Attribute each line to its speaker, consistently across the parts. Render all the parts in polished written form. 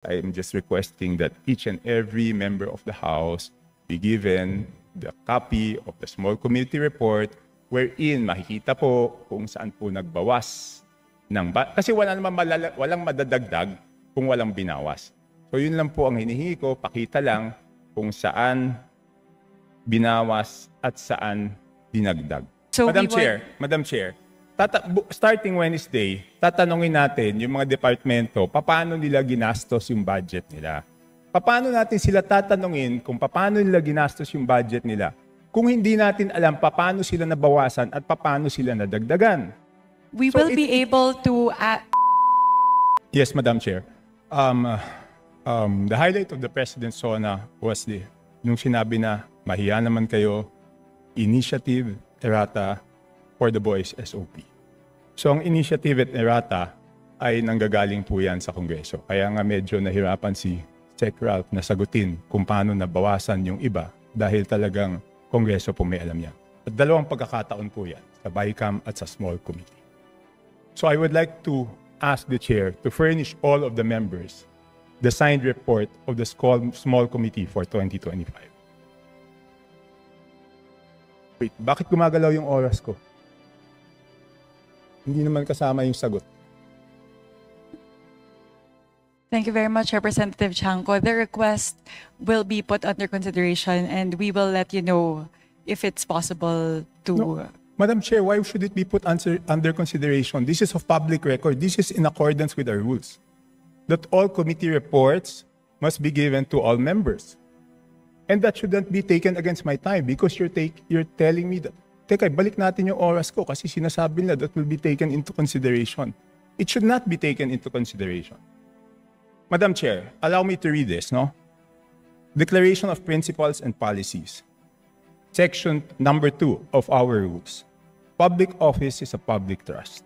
Speaker 1: I am just requesting that each and every member of the House be given the copy of the small committee report wherein makikita po kung saan po nagbawas ng kasi walang madadagdag kung walang binawas. So yun lang po ang hinihingi ko, pakita lang kung saan binawas at saan dinagdag. So Madam Chair, starting Wednesday, tatanungin natin yung mga departamento paano nila ginastos yung budget nila. Paano natin sila tatanungin kung paano nila ginastos yung budget nila kung hindi natin alam paano sila nabawasan at paano sila nadagdagan.
Speaker 2: We will be able to...
Speaker 1: Yes, Madam Chair. The highlight of the President's SONA was nung sinabi na mahiya naman kayo, initiative, errata, for the boys SOP. So ang initiative at errata ay nanggagaling po yan sa Kongreso. Kaya nga medyo nahirapan si Sec Ralph na sagutin kung paano nabawasan yung iba dahil talagang Kongreso po may alam yan. At dalawang pagkakataon po yan, sa BICAM at sa small committee. So I would like to ask the Chair to furnish all of the members the signed report of the small committee for 2025. Wait, bakit gumagalaw yung oras ko? Hindi naman kasama yung sagot.
Speaker 2: Thank you very much, Representative Chanco. The request will be put under consideration and we will let you know if it's possible to...
Speaker 1: No. Madam Chair, why should it be put under consideration? This is of public record. This is in accordance with our rules. That all committee reports must be given to all members. And that shouldn't be taken against my time because you're telling me that, teka, balik natin yung oras ko kasi sinasabi nila that will be taken into consideration. It should not be taken into consideration. Madam Chair, allow me to read this, no? Declaration of Principles and Policies. Section number 2 of our rules. Public office is a public trust.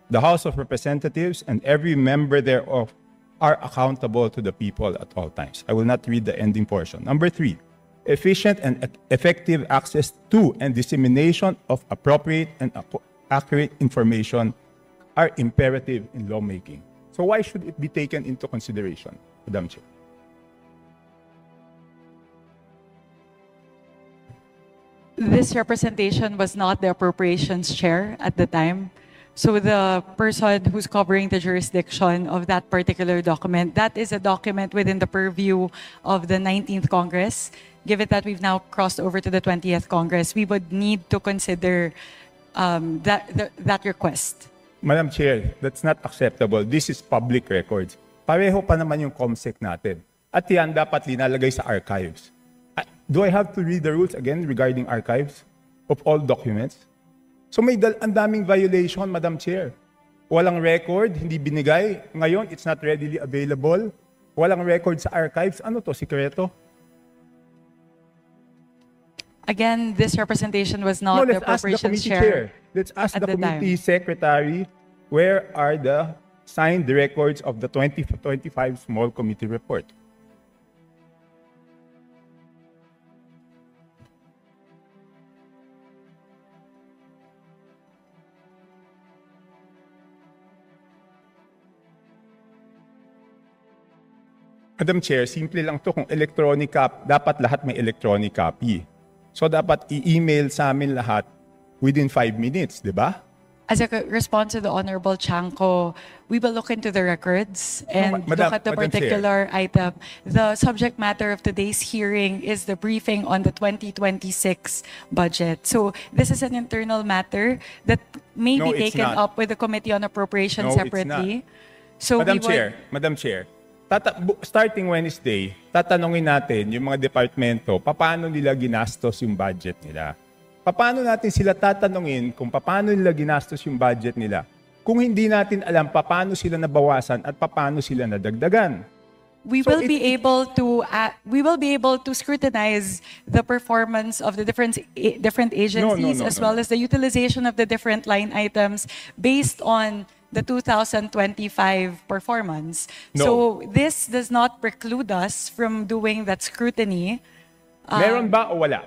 Speaker 1: The House of Representatives and every member thereof are accountable to the people at all times. I will not read the ending portion. Number 3, efficient and effective access to and dissemination of appropriate and accurate information are imperative in lawmaking. So why should it be taken into consideration, Madam Chair?
Speaker 2: This representation was not the Appropriations Chair at the time. So the person who's covering the jurisdiction of that particular document, that is a document within the purview of the 19th Congress. Given that we've now crossed over to the 20th Congress, we would need to consider that request.
Speaker 1: Madam Chair, that's not acceptable. This is public records. Pareho pa naman yung COMSEC natin. At yan dapat linalagay sa archives. Do I have to read the rules again regarding archives of all documents? So may ang daming violation, Madam Chair. Walang record, hindi binigay. Ngayon, it's not readily available. Walang record sa archives. Ano to, sikreto?
Speaker 2: Again, this representation was not the Appropriations Chair.
Speaker 1: Let's ask the committee secretary, where are the signed records of the 2025 small committee report? Madam Chair, simple lang to. Kung electronic dapat lahat may electronic copy. So dapat i-email sa amin lahat within 5 minutes, di ba?
Speaker 2: As a response to the Honorable Chanco, we will look into the records and look at the particular item. The subject matter of today's hearing is the briefing on the 2026 budget. So this is an internal matter that may be taken up with the Committee on Appropriations separately. So
Speaker 1: Madam Chair, starting Wednesday, tatanungin natin yung mga departamento paano nila ginastos yung budget nila. Paano natin sila tatanungin kung paano nila ginastos yung budget nila kung hindi natin alam paano sila nabawasan at paano sila nadagdagan.
Speaker 2: We will be able to scrutinize the performance of the different agencies as well as the utilization of the different line items based on the 2025 performance. So this does not preclude us from doing that scrutiny.
Speaker 1: Meron ba o wala?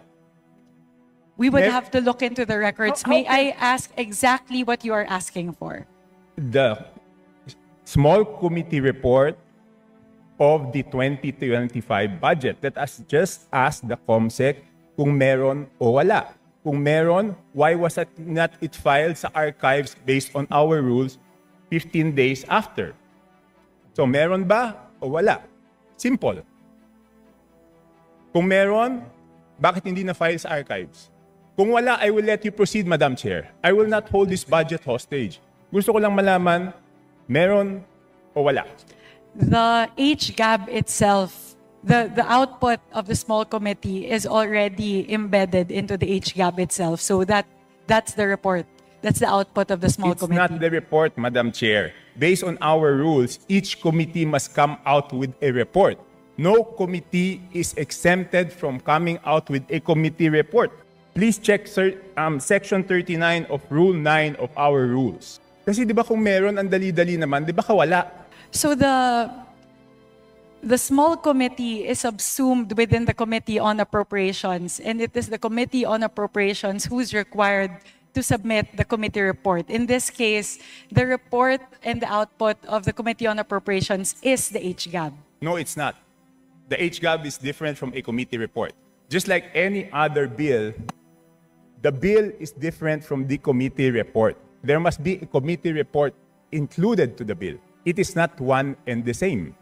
Speaker 2: We would have to look into the records. May I ask exactly what you are asking for?
Speaker 1: The small committee report of the 2025 budget. Let us just ask the COMSEC kung meron o wala. Kung meron, why was it not filed sa archives based on our rules 15 days after? So meron ba o wala? Simple. Kung meron, bakit hindi na-file sa archives? Kung wala, I will let you proceed, Madam Chair. I will not hold this budget hostage. Gusto ko lang malaman, meron o wala?
Speaker 2: The HGAB itself, the output of the small committee is already embedded into the HGAB itself. So that's the report. That's the output of the small committee.
Speaker 1: It's not the report, Madam Chair. Based on our rules, each committee must come out with a report. No committee is exempted from coming out with a committee report. Please check Section 39 of Rule 9 of our rules. Kasi di ba kung meron, ang dali-dali naman, di ba kawala?
Speaker 2: So the small committee is subsumed within the Committee on Appropriations, and it is the Committee on Appropriations who's required to submit the committee report. In this case, the report and the output of the Committee on Appropriations is the HGAB.
Speaker 1: No, it's not. The HGAB is different from a committee report. Just like any other bill, the bill is different from the committee report. There must be a committee report included to the bill. It is not one and the same.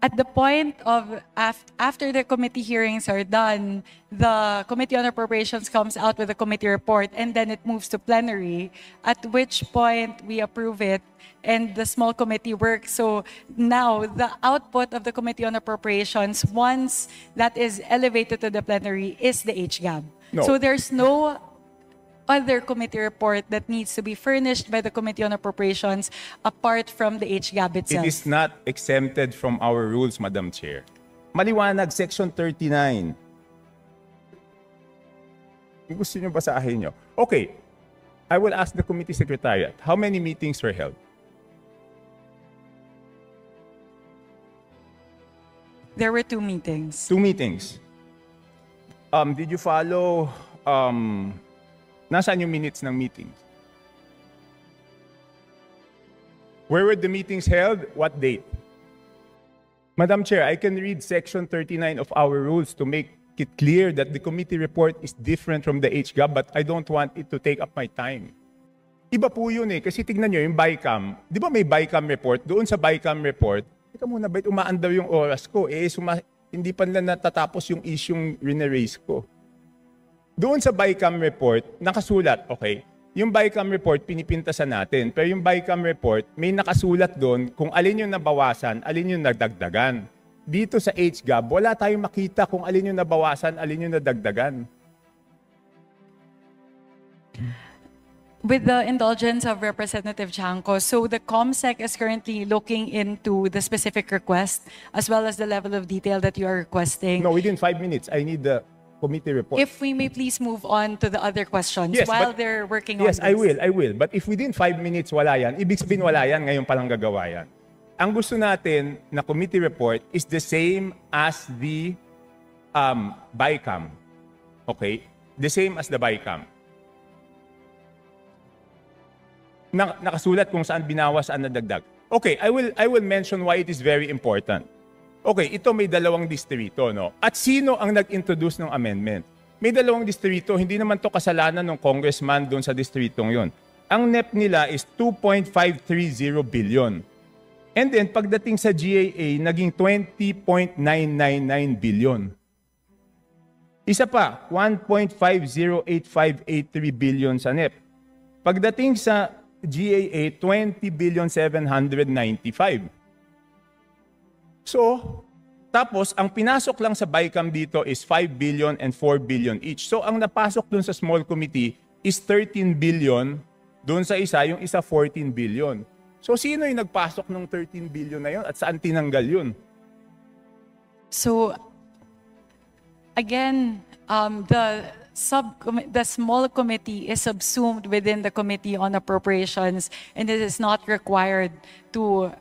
Speaker 2: At the point of after the committee hearings are done, the Committee on Appropriations comes out with a committee report, and then it moves to plenary, at which point we approve it and the small committee works. So now the output of the Committee on Appropriations, once that is elevated to the plenary, is the HGAB.
Speaker 1: No.
Speaker 2: So there's no other committee report that needs to be furnished by the Committee on Appropriations apart from the HGAB itself.
Speaker 1: It is not exempted from our rules, Madam Chair. Maliwanag, Section 39. Gusto nyo basahin nyo? Okay, I will ask the committee secretariat, how many meetings were held?
Speaker 2: There were 2 meetings.
Speaker 1: 2 meetings. Did you follow, nasaan yung minutes ng meetings? Where were the meetings held? What date? Madam Chair, I can read Section 39 of our rules to make it clear that the committee report is different from the HGAB, but I don't want it to take up my time. Iba po yun eh, kasi tignan nyo yung BICAM. Di ba may BICAM report? Doon sa BICAM report, teka muna, bait umaandaw yung oras ko? Hindi pa nila natatapos yung isyong rineraise ko. Doon sa BICAM report, nakasulat, okay, yung BICAM report, pinipintasan natin. Pero yung BICAM report, may nakasulat doon kung alin yung nabawasan, alin yung nagdagdagan. Dito sa HGAB, wala tayong makita kung alin yung nabawasan, alin yung nadagdagan.
Speaker 2: With the indulgence of Representative Chanco, so the COMSEC is currently looking into the specific request as well as the level of detail that you are requesting.
Speaker 1: No, within 5 minutes, I need the committee report.
Speaker 2: If we may please move on to the other questions while they're working on this.
Speaker 1: Yes, I will. But if within 5 minutes wala yan, ibig sabihin wala yan, ngayon palang gagawa yan. Ang gusto natin na committee report is the same as the BICAM. Okay? The same as the BICAM. Nakasulat kung saan binawas, saan nadagdag. Okay, I will mention why it is very important. Okay, ito may 2 distrito, no? At sino ang nag-introduce ng amendment? May 2 distrito, hindi naman to kasalanan ng congressman doon sa distritong yon. Ang NEP nila is 2.530 billion. And then, pagdating sa GAA, naging 20.999 billion. Isa pa, 1.508583 billion sa NEP. Pagdating sa GAA, 20.795. So, tapos, ang pinasok lang sa BICAM dito is 5 billion and 4 billion each. So, ang napasok dun sa small committee is 13 billion. Doon sa isa, yung isa 14 billion. So, sino yung nagpasok ng 13 billion na yun at saan tinanggal yun?
Speaker 2: So, again, the small committee is subsumed within the Committee on Appropriations, and it is not required to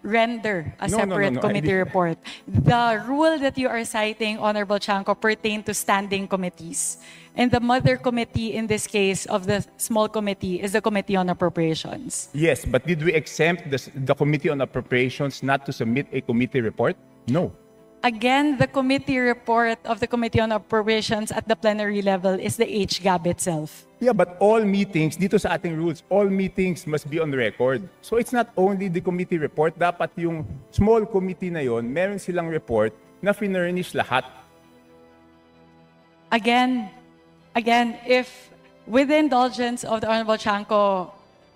Speaker 2: render a
Speaker 1: No, no, no,
Speaker 2: separate
Speaker 1: no.
Speaker 2: committee report. The rule that you are citing, Honorable Chanco, pertain to standing committees. And the mother committee in this case of the small committee is the Committee on Appropriations.
Speaker 1: Yes, but did we exempt the Committee on Appropriations not to submit a committee report? No.
Speaker 2: Again, the committee report of the Committee on Appropriations at the plenary level is the HGAB itself.
Speaker 1: Yeah, but all meetings, dito sa ating rules, all meetings must be on record. So it's not only the committee report, dapat yung small committee na yon, meron silang report na finurnish lahat.
Speaker 2: Again, if with the indulgence of the Honorable Chanco,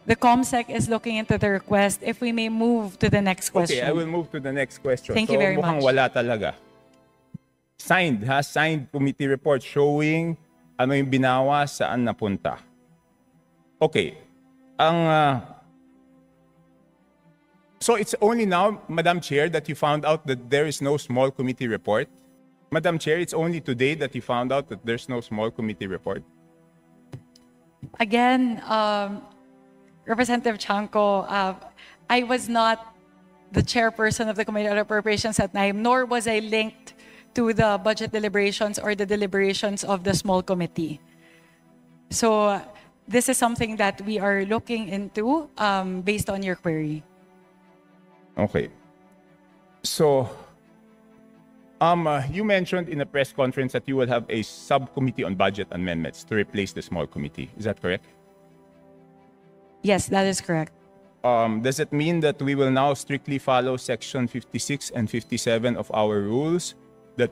Speaker 2: the COMSEC is looking into the request, if we may move to the next question.
Speaker 1: Okay, I will move to the next question.
Speaker 2: Thank you very
Speaker 1: mukhang
Speaker 2: much.
Speaker 1: wala talaga. Signed committee report showing ano yung binawa, saan napunta. Okay. So it's only now, Madam Chair, that you found out that there is no small committee report? Madam Chair, it's only today that you found out that there's no small committee report?
Speaker 2: Again, Representative Chanco, I was not the chairperson of the Committee on Appropriations at NIME, nor was I linked to the budget deliberations or the deliberations of the small committee. So this is something that we are looking into based on your query.
Speaker 1: Okay. So, you mentioned in a press conference that you will have a subcommittee on budget amendments to replace the small committee. Is that correct?
Speaker 2: Yes, that is correct.
Speaker 1: Does it mean that we will now strictly follow Section 56 and 57 of our rules? That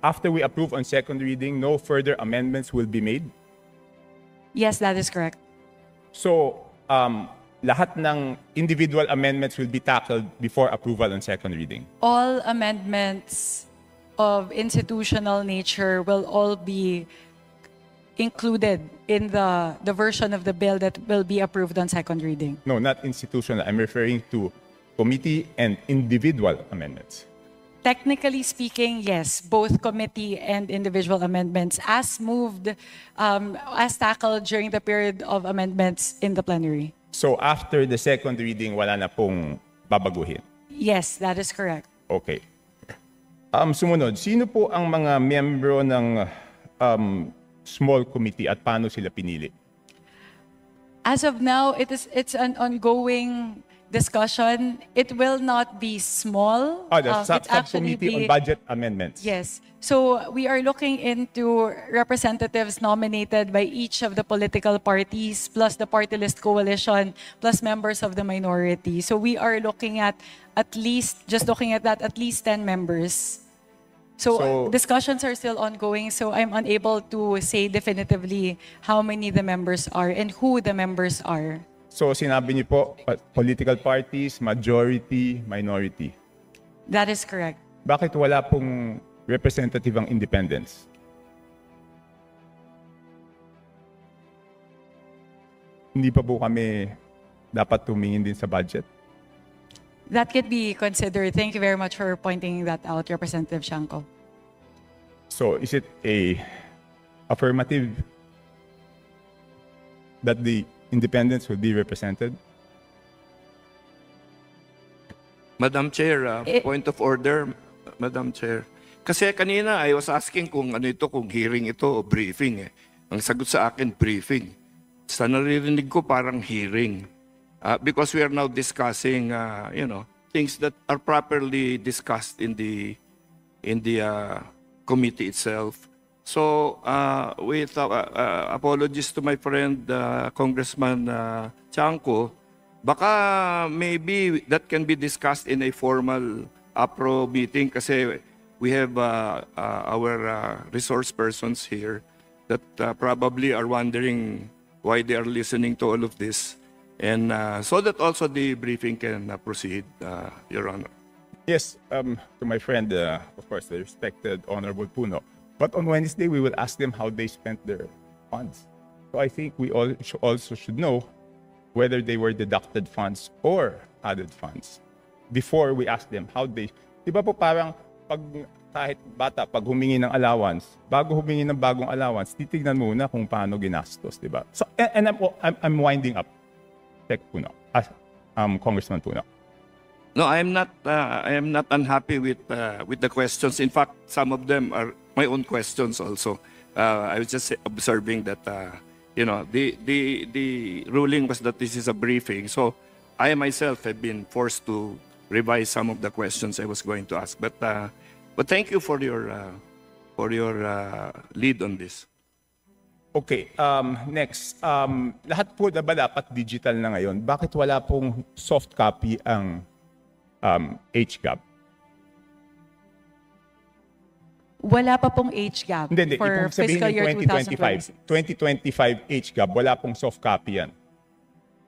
Speaker 1: after we approve on second reading, no further amendments will be made?
Speaker 2: Yes, that is correct.
Speaker 1: So, lahat ng individual amendments will be tackled before approval on second reading?
Speaker 2: All amendments of institutional nature will all be included in the version of the bill that will be approved on second reading.
Speaker 1: No, not institutional. I'm referring to committee and individual amendments.
Speaker 2: Technically speaking, yes, both committee and individual amendments as moved, as tackled during the period of amendments in the plenary.
Speaker 1: So after the second reading, wala na pong babaguhin?
Speaker 2: Yes, that is correct.
Speaker 1: Okay. Sumunod, sino po ang mga miyembro ng small committee at paano sila pinili?
Speaker 2: As of now, it's an ongoing discussion. It will not be small.
Speaker 1: The
Speaker 2: It's actually
Speaker 1: subcommittee on budget amendments.
Speaker 2: Yes. So we are looking into representatives nominated by each of the political parties, plus the party list coalition, plus members of the minority. So we are looking at least 10 members. So discussions are still ongoing, so I'm unable to say definitively how many the members are and who the members are.
Speaker 1: So sinabi niyo po, political parties, majority, minority.
Speaker 2: That is correct.
Speaker 1: Bakit wala pong representative ang independents? Hindi pa po kami dapat tumingin din sa budget?
Speaker 2: That could be considered. Thank you very much for pointing that out, Representative Chanco.
Speaker 1: So is it a affirmative that the independents will be represented?
Speaker 3: Madam Chair, point of order, Madam Chair. Kasi kanina I was asking kung ano ito, kung hearing ito o briefing. Ang sagot sa akin, briefing. Sa naririnig ko parang hearing. Because we are now discussing, things that are properly discussed in the committee itself. So, with apologies to my friend Congressman Chanco, baka maybe that can be discussed in a formal APRO meeting kasi we have our resource persons here that probably are wondering why they are listening to all of this. And so that also the briefing can proceed, Your Honor.
Speaker 1: Yes, to my friend, of course, the respected Honorable Puno. But on Wednesday, we will ask them how they spent their funds. So I think we all also should know whether they were deducted funds or added funds before we ask them how they... Di ba po parang kahit bata, pag humingi ng allowance, bago humingi ng bagong allowance, titignan muna kung paano ginastos, di ba? So, and I'm winding up. Check po no. Congressman Puno.
Speaker 3: No, I am not unhappy with the questions. In fact, some of them are my own questions also. I was just observing that the ruling was that this is a briefing. So I myself have been forced to revise some of the questions I was going to ask. But thank you for your lead on this.
Speaker 1: Okay, next. Lahat po na ba dapat digital na ngayon? Bakit wala pong soft copy ang HGAB?
Speaker 2: Wala pa pong HGAB
Speaker 1: Hindi.
Speaker 2: for
Speaker 1: Ibig sabihin
Speaker 2: fiscal year
Speaker 1: yung 2025. 2025 HGAB, wala pong soft copy yan.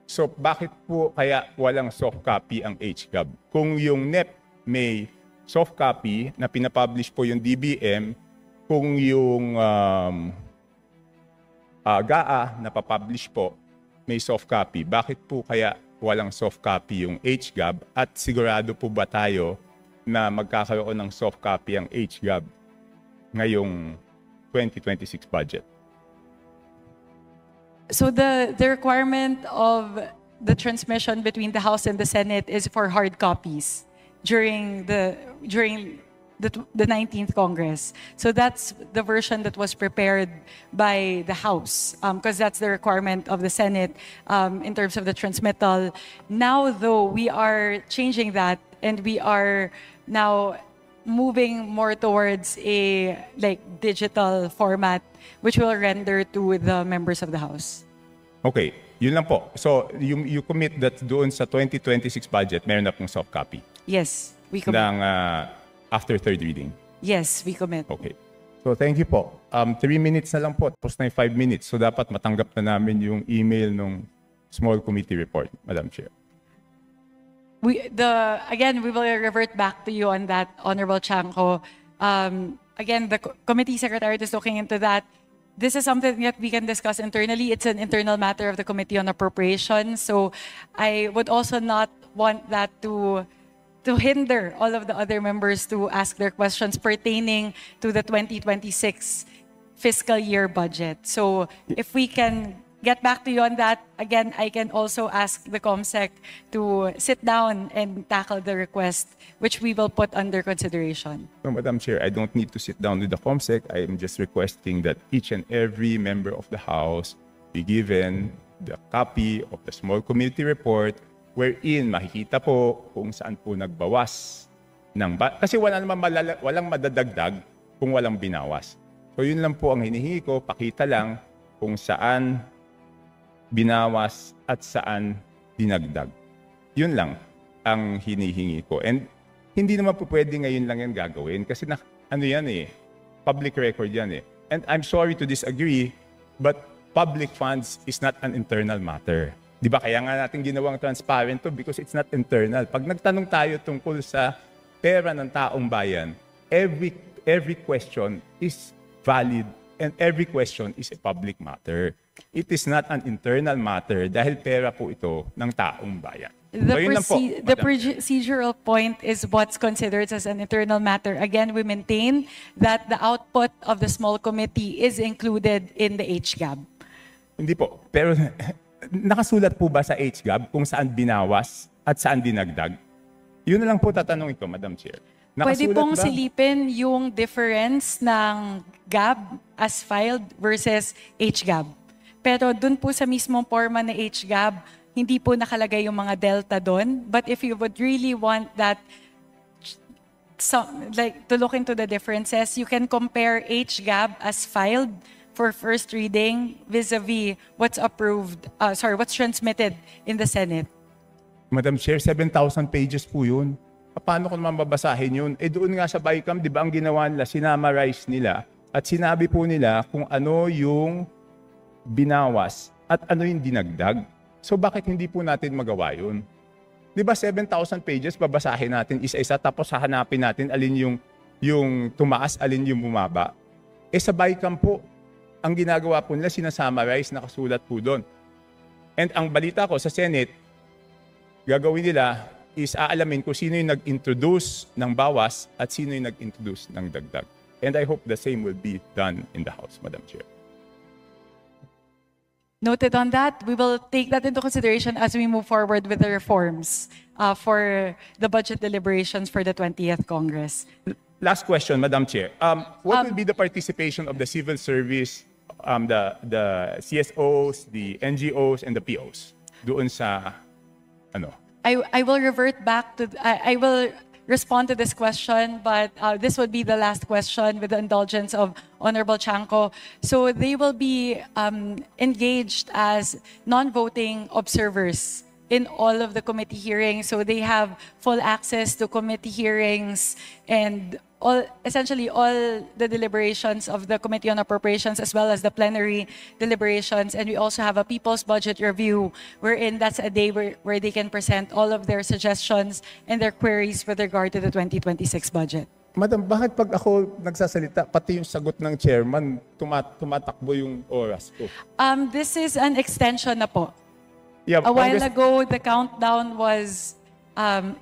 Speaker 1: So, bakit po kaya walang soft copy ang HGAB? Kung yung NEP may soft copy na pinapublish po yung DBM, kung yung GAA na papublish po may soft copy, bakit po kaya walang soft copy yung HGAB? At sigurado po ba tayo na magkakaroon ng soft copy ang HGAB ngayong 2026 budget?
Speaker 2: So the requirement of the transmission between the House and the Senate is for hard copies during the 19th Congress. So that's the version that was prepared by the House, because that's the requirement of the Senate in terms of the transmittal. Now, though, we are changing that, and we are now moving more towards a digital format, which will render to the members of the House.
Speaker 1: Okay, yun lang po. So, you commit that doon sa 2026 budget, meron na pong soft copy
Speaker 2: Yes, we commit.
Speaker 1: ng after third reading.
Speaker 2: Yes, we commit.
Speaker 1: Okay. So, thank you po. 3 minutes na lang po. Tapos na yung 5 minutes. So, dapat matanggap na namin yung email ng small committee report, Madam Chair.
Speaker 2: Again, we will revert back to you on that, Honorable Chanco. Again, the committee secretariat is looking into that. This is something that we can discuss internally. It's an internal matter of the Committee on Appropriations. So I would also not want that to hinder all of the other members to ask their questions pertaining to the 2026 fiscal year budget. So if we can get back to you on that, again, I can also ask the COMSEC to sit down and tackle the request, which we will put under consideration.
Speaker 1: So, Madam Chair, I don't need to sit down with the COMSEC. I am just requesting that each and every member of the House be given the copy of the small committee report wherein makikita po kung saan po nagbawas ng kasi walang madadagdag kung walang binawas. So yun lang po ang hinihingi ko, pakita lang kung saan binawas at saan dinagdag. Yun lang ang hinihingi ko. And hindi naman po pwede ngayon lang yan gagawin kasi public record yan eh. And I'm sorry to disagree, but public funds is not an internal matter. Di ba kaya nga natin ginawang transparent to because it's not internal. Pag nagtanong tayo tungkol sa pera ng taong bayan, every question is valid and every question is a public matter. It is not an internal matter dahil pera po ito ng taong bayan.
Speaker 2: The procedural point is what's considered as an internal matter. Again, we maintain that the output of the small committee is included in the HGAB.
Speaker 1: Hindi po. Pero nakasulat po ba sa HGAB kung saan binawas at saan dinagdag? Yun na lang po tatanungin ko, Madam Chair.
Speaker 2: Pwede pong silipin yung difference ng GAB as filed versus HGAB. Pero dun po sa mismong forma na HGAB, hindi po nakalagay yung mga delta doon. But if you would really want that, to look into the differences, you can compare HGAB as filed for first reading vis-a-vis what's transmitted in the Senate.
Speaker 1: Madam Chair, 7,000 pages po yun. Paano ko naman babasahin yun? Doon nga sa BICAM, di ba ang ginawa nila, sinamarize nila at sinabi po nila kung ano yung binawas at ano yung dinagdag. So bakit hindi po natin magawa yun? Di ba 7,000 pages, babasahin natin isa-isa tapos hahanapin natin alin yung tumaas, alin yung bumaba. Sa BICAM po, ang ginagawa po nila, sinasummarize, nakasulat po doon. And ang balita ko sa Senate, gagawin nila is aalamin kung sino yung nag-introduce ng bawas at sino yung nag-introduce ng dagdag. And I hope the same will be done in the House, Madam Chair.
Speaker 2: Noted on that. We will take that into consideration as we move forward with the reforms for the budget deliberations for the 20th Congress.
Speaker 1: Last question, Madam Chair. What will be the participation of the civil service, the CSOs, the NGOs, and the POs doon sa ano?
Speaker 2: I will revert back to, I will respond to this question, but this would be the last question with the indulgence of Honorable Chanco. So they will be engaged as non-voting observers in all of the committee hearings. So they have full access to committee hearings and essentially all the deliberations of the Committee on Appropriations as well as the plenary deliberations. And we also have a People's Budget Review wherein that's a day where they can present all of their suggestions and their queries with regard to the 2026 budget.
Speaker 1: Madam, bakit pag ako nagsasalita, pati yung sagot ng chairman, tumatakbo yung oras ko?
Speaker 2: This is an extension na po.
Speaker 1: Yeah,
Speaker 2: A while ago, the countdown was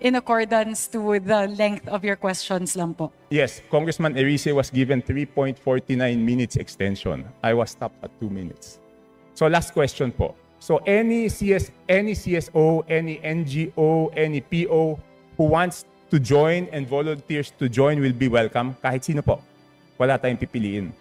Speaker 2: in accordance to the length of your questions lang po.
Speaker 1: Yes, Congressman Erice was given 3.49 minutes extension. I was stopped at 2 minutes. So last question po. So any CSO, any NGO, any PO who wants to join and volunteers to join will be welcome. Kahit sino po. Wala tayong pipiliin.